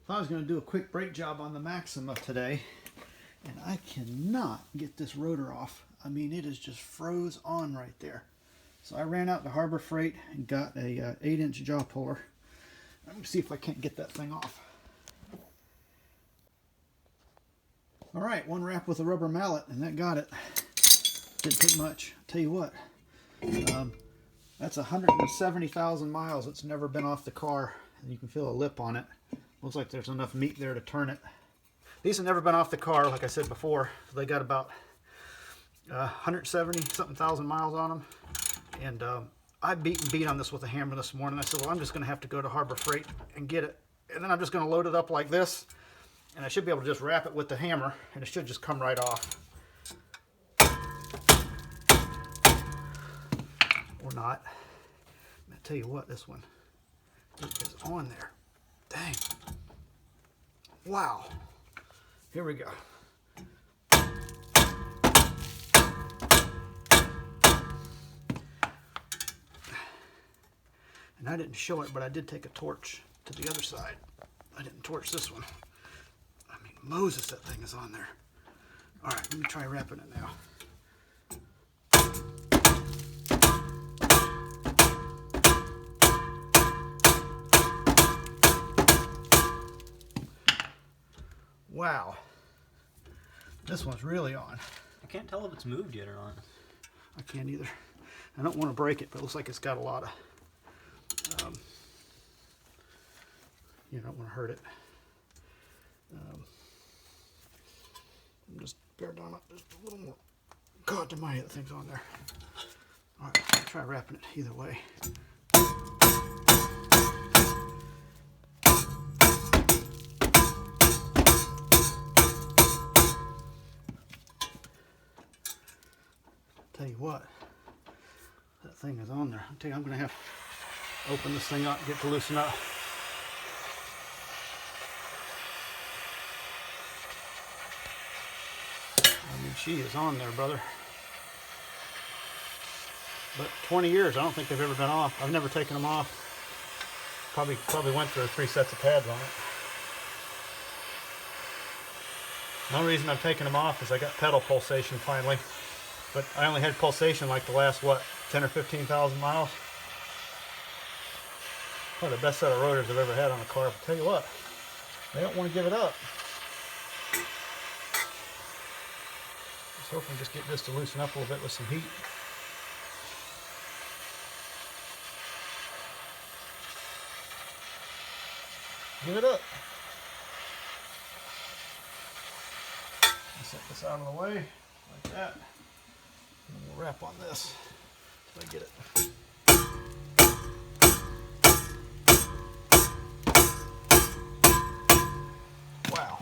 Thought I was going to do a quick brake job on the Maxima today, and I cannot get this rotor off. I mean, it is just froze on right there. So I ran out to Harbor Freight and got a 8-inch jaw puller. Let me see if I can't get that thing off. All right, one wrap with a rubber mallet, and that got it. Didn't take much. I'll tell you what, that's 170,000 miles. It's never been off the car, and you can feel a lip on it. Looks like there's enough meat there to turn it. These have never been off the car, like I said before. They got about 170-something thousand miles on them. And I beat on this with a hammer this morning. I said, well, I'm just going to have to go to Harbor Freight and get it. And then I'm just going to load it up like this. And I should be able to just wrap it with the hammer, and it should just come right off. Or not. I'll tell you what, this one is on there. Dang. Wow. Here we go. And I didn't show it, but I did take a torch to the other side. I didn't torch this one. I mean, Moses, that thing is on there. All right, let me try wrapping it now. Wow, this one's really on. I can't tell if it's moved yet or not. I can't either. I don't want to break it, but it looks like it's got a lot of, you don't want to hurt it. Just bear down up just a little more. God almighty, that thing's on there. All right, I'll try wrapping it either way. Tell you what, that thing is on there. I'll tell you, I'm going to have to open this thing up and get to loosen up. I mean, she is on there, brother. But 20 years, I don't think they've ever been off. I've never taken them off. Probably went through 3 sets of pads on it. The only reason I've taken them off is I got pedal pulsation finally. But I only had pulsation like the last, what, 10 or 15,000 miles? Probably the best set of rotors I've ever had on a car. But tell you what, they don't want to give it up. Just hoping to just get this to loosen up a little bit with some heat. Give it up. Set this out of the way, like that. And we'll wrap on this until I get it. Wow.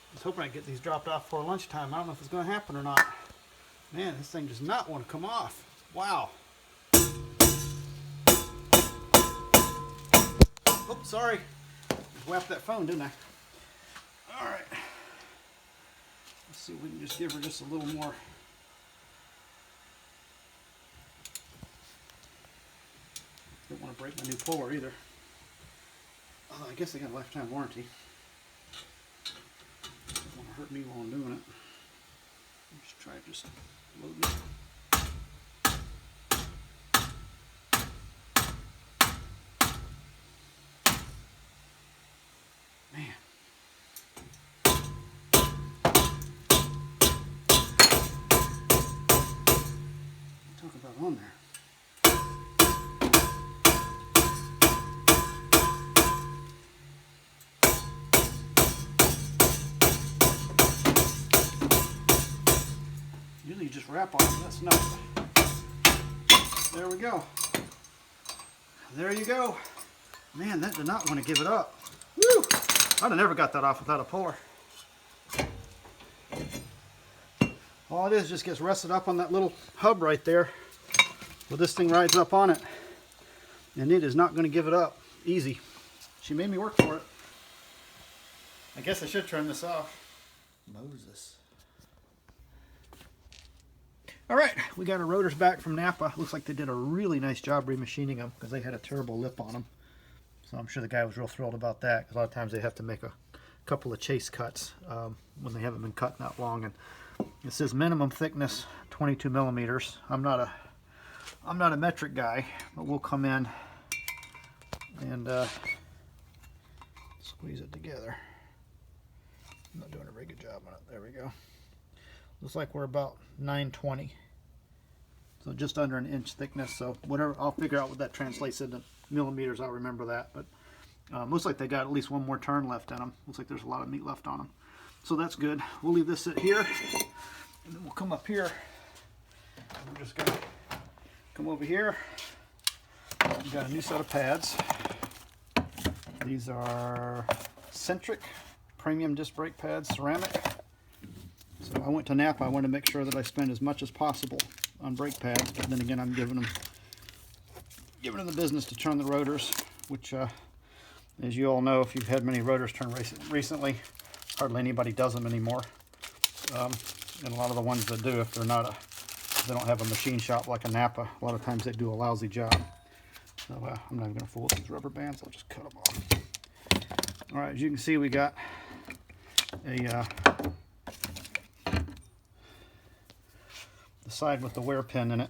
I was hoping I'd get these dropped off for lunchtime. I don't know if it's going to happen or not. Man, this thing does not want to come off. Wow. Oops, sorry. Whacked that phone, didn't I? All right. Let's see if we can just give her just a little more. Don't want to break my new puller either. Oh, I guess they got a lifetime warranty. Don't want to hurt me while I'm doing it. Just try just loading it. Man. Talk about on there. Usually you just wrap on it. That's nuts. There we go. There you go. Man, that did not want to give it up. Woo! I'd have never got that off without a puller. All it is just gets rested up on that little hub right there. Well, this thing rides up on it. And it is not going to give it up. Easy. She made me work for it. I guess I should turn this off. Moses. All right, we got our rotors back from NAPA. Looks like they did a really nice job remachining them because they had a terrible lip on them. So I'm sure the guy was real thrilled about that, because a lot of times they have to make a couple of chase cuts when they haven't been cut that long. And it says minimum thickness 22 millimeters. I'm not a metric guy, but we'll come in and squeeze it together. I'm not doing a very good job on it. There we go. Looks like we're about 920. So just under an inch thickness. So whatever, I'll figure out what that translates into millimeters. I'll remember that. But looks like they got at least one more turn left in them. Looks like there's a lot of meat left on them. So that's good. We'll leave this sit here, and then we'll come up here. And we're just gonna come over here. We've got a new set of pads. These are Centric premium disc brake pads, ceramic. So I went to NAPA. I wanted to make sure that I spend as much as possible on brake pads, but then again, I'm giving them the business to turn the rotors, which, as you all know, if you've had many rotors turn recently, hardly anybody does them anymore. And a lot of the ones that do, if they don't have a machine shop like a NAPA, a lot of times they do a lousy job. So I'm not even going to fool with these rubber bands. I'll just cut them off. All right, as you can see, we got the side with the wear pin in it.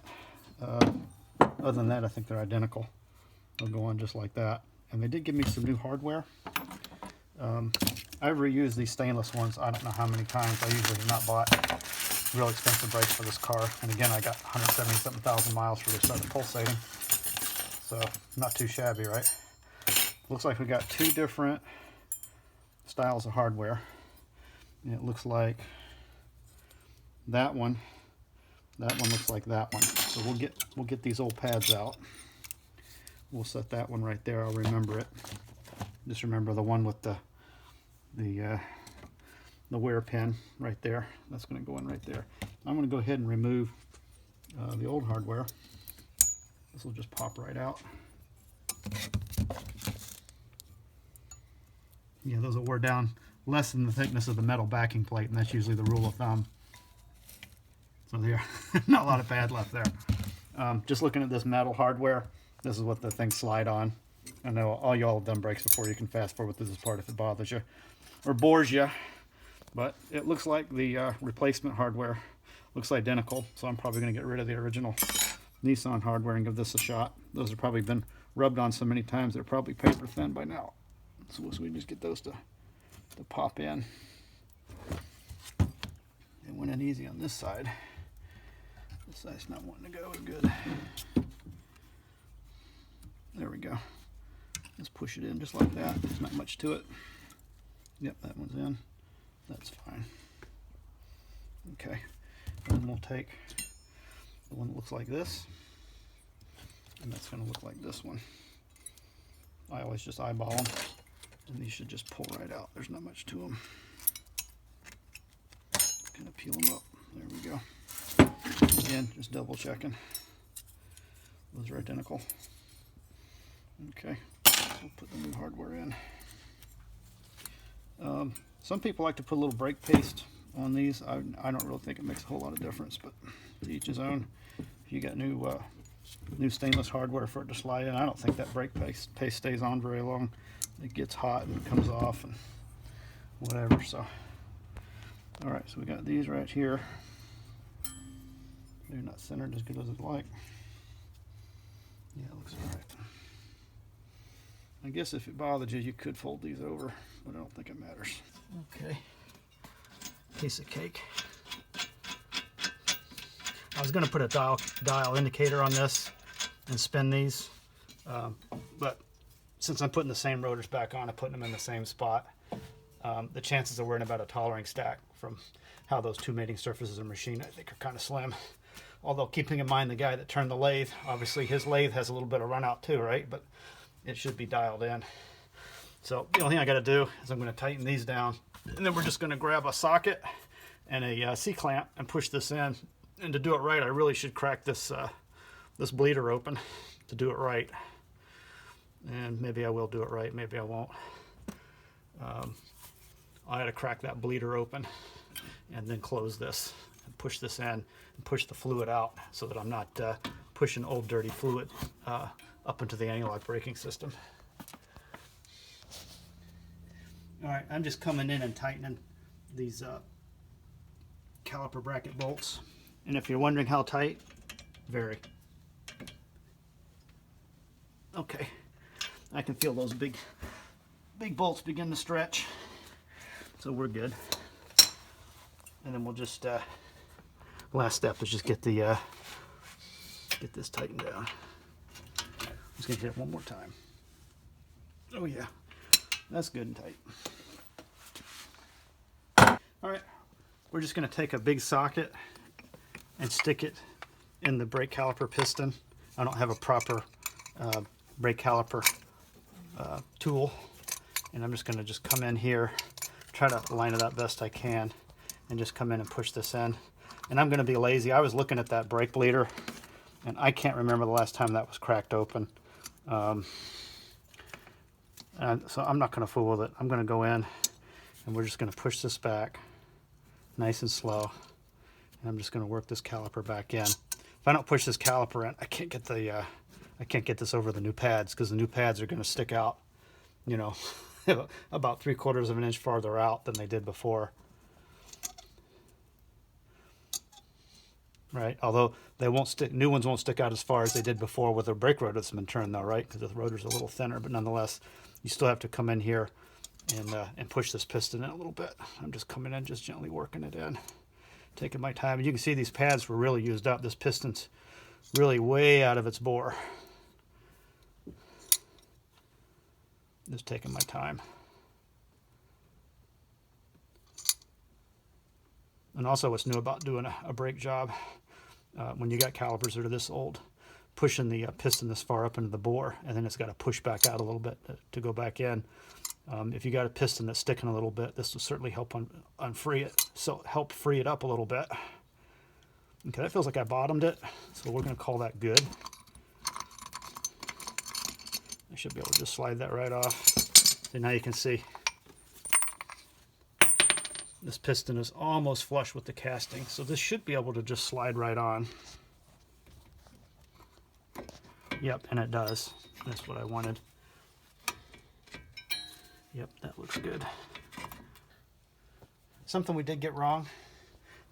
Other than that, I think they're identical. They'll go on just like that. And they did give me some new hardware. I've reused these stainless ones I don't know how many times. I usually have not bought real expensive brakes for this car. And again, I got 177,000 miles for they started pulsating. So not too shabby, right? Looks like we got two different styles of hardware. And it looks like that one looks like that one. So we'll get these old pads out. We'll set that one right there. I'll remember it. Just remember the one with the wear pin right there. That's going to go in right there. I'm going to go ahead and remove the old hardware. This will just pop right out. Yeah, those will wear down less than the thickness of the metal backing plate, and that's usually the rule of thumb. So there, not a lot of pad left there. Just looking at this metal hardware, this is what the things slide on. I know all y'all have done brakes before. You can fast forward through this part if it bothers you or bores you. But it looks like the replacement hardware looks identical, so I'm probably going to get rid of the original Nissan hardware and give this a shot. Those have probably been rubbed on so many times they're probably paper thin by now. So we just get those to pop in. It went in easy on this side. This side's not wanting to go as good. There we go. Let's push it in just like that. There's not much to it. Yep, that one's in. That's fine. Okay. And then we'll take the one that looks like this. And that's going to look like this one. I always just eyeball them. And these should just pull right out. There's not much to them. Kind of peel them up. There we go. Again, just double checking. Those are identical. Okay, we'll put the new hardware in. Some people like to put a little brake paste on these. I don't really think it makes a whole lot of difference, but to each his own. If you got new stainless hardware for it to slide in, I don't think that brake paste stays on very long. It gets hot and comes off and whatever. So, all right, so we got these right here. They're not centered as good as I'd like. Yeah, it looks all right. I guess if it bothered you, you could fold these over, but I don't think it matters. Okay, piece of cake. I was going to put a dial indicator on this and spin these, but since I'm putting the same rotors back on and putting them in the same spot, the chances of wearing about a tolerance stack from how those two mating surfaces are machined, I think, are kind of slim. Although keeping in mind the guy that turned the lathe, obviously his lathe has a little bit of run out too, right? But it should be dialed in. So the only thing I got to do is I'm going to tighten these down, and then we're just going to grab a socket and a C-clamp and push this in. And to do it right, I really should crack this this bleeder open to do it right. And maybe I will do it right, maybe I won't. I had to crack that bleeder open and then close this and push this in and push the fluid out so that I'm not pushing old dirty fluid up into the anti-lock braking system. All right, I'm just coming in and tightening these caliper bracket bolts. And if you're wondering how tight, very. Okay, I can feel those big bolts begin to stretch, so we're good. And then we'll just last step is just get the get this tightened down. I'm just gonna hit it one more time. Oh yeah, that's good and tight. All right, we're just gonna take a big socket and stick it in the brake caliper piston. I don't have a proper brake caliper tool, and I'm just gonna come in here, try to line it up best I can, and just come in and push this in. And I'm gonna be lazy. I was looking at that brake bleeder, and I can't remember the last time that was cracked open. And so I'm not gonna fool with it. I'm gonna go in, and we're just gonna push this back, nice and slow. And I'm just gonna work this caliper back in. If I don't push this caliper in, I can't get the I can't get this over the new pads, because the new pads are gonna stick out, you know, about 3/4 of an inch farther out than they did before. Right, although they won't stick, new ones won't stick out as far as they did before with the brake rotor that's been turned though, right? Because the rotor's a little thinner, but nonetheless, you still have to come in here and push this piston in a little bit. I'm just coming in, just gently working it in, taking my time. And you can see these pads were really used up. This piston's really way out of its bore. Just taking my time. And also what's new about doing a brake job, when you got calipers that are this old, pushing the piston this far up into the bore, and then it's got to push back out a little bit to go back in. If you got a piston that's sticking a little bit, this will certainly help unfree it, so help free it up a little bit. Okay, that feels like I bottomed it, so we're going to call that good. I should be able to just slide that right off. So now you can see this piston is almost flush with the casting, so this should be able to just slide right on. Yep, and it does. That's what I wanted. Yep, that looks good. Something we did get wrong,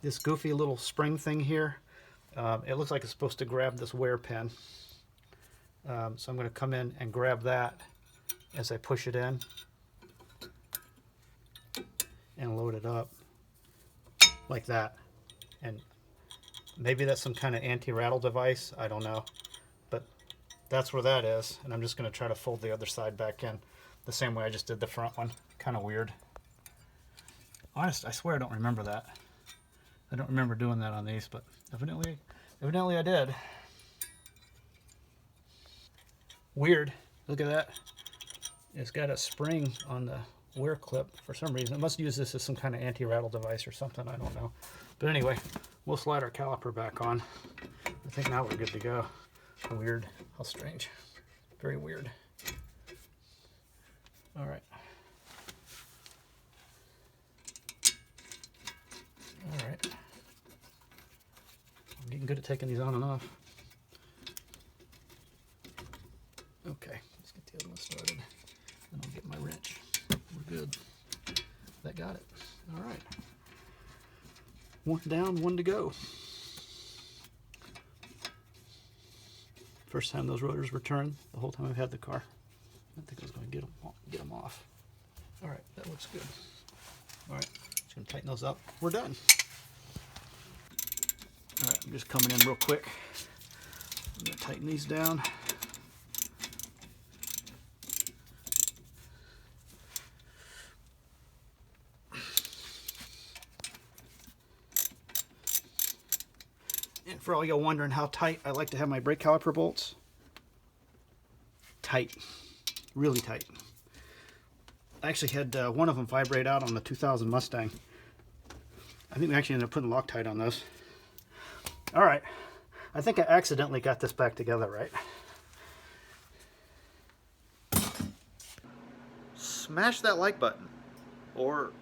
this goofy little spring thing here, it looks like it's supposed to grab this wear pin. So I'm going to come in and grab that as I push it in and load it up like that. And maybe that's some kind of anti-rattle device, I don't know, but that's where that is. And I'm just going to try to fold the other side back in the same way I just did the front one. Kind of weird. Honest, I swear I don't remember that. I don't remember doing that on these, but evidently I did. Weird. Look at that. It's got a spring on the wear clip for some reason. It must use this as some kind of anti-rattle device or something. I don't know. But anyway, we'll slide our caliper back on. I think now we're good to go. Weird. How strange. Very weird. All right. All right. I'm getting good at taking these on and off. Okay, let's get the other one started. Then I'll get my wrench. We're good. That got it. All right. One down, one to go. First time those rotors were turned, the whole time I've had the car. I think I was going to get them off. All right, that looks good. All right, just going to tighten those up. We're done. All right, I'm just coming in real quick. I'm going to tighten these down. And for all y'all wondering how tight I like to have my brake caliper bolts, tight, really tight. I actually had one of them vibrate out on the 2000 Mustang. I think we actually ended up putting Loctite on those. All right, I think I accidentally got this back together, right? Smash that like button, or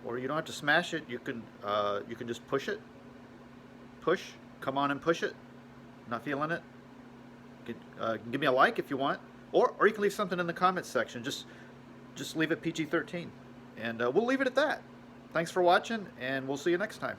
or you don't have to smash it. You can just push it. Push. Come on and push it. Not feeling it? Give me a like if you want, or you can leave something in the comments section. Just leave it PG-13, and we'll leave it at that. Thanks for watching, and we'll see you next time.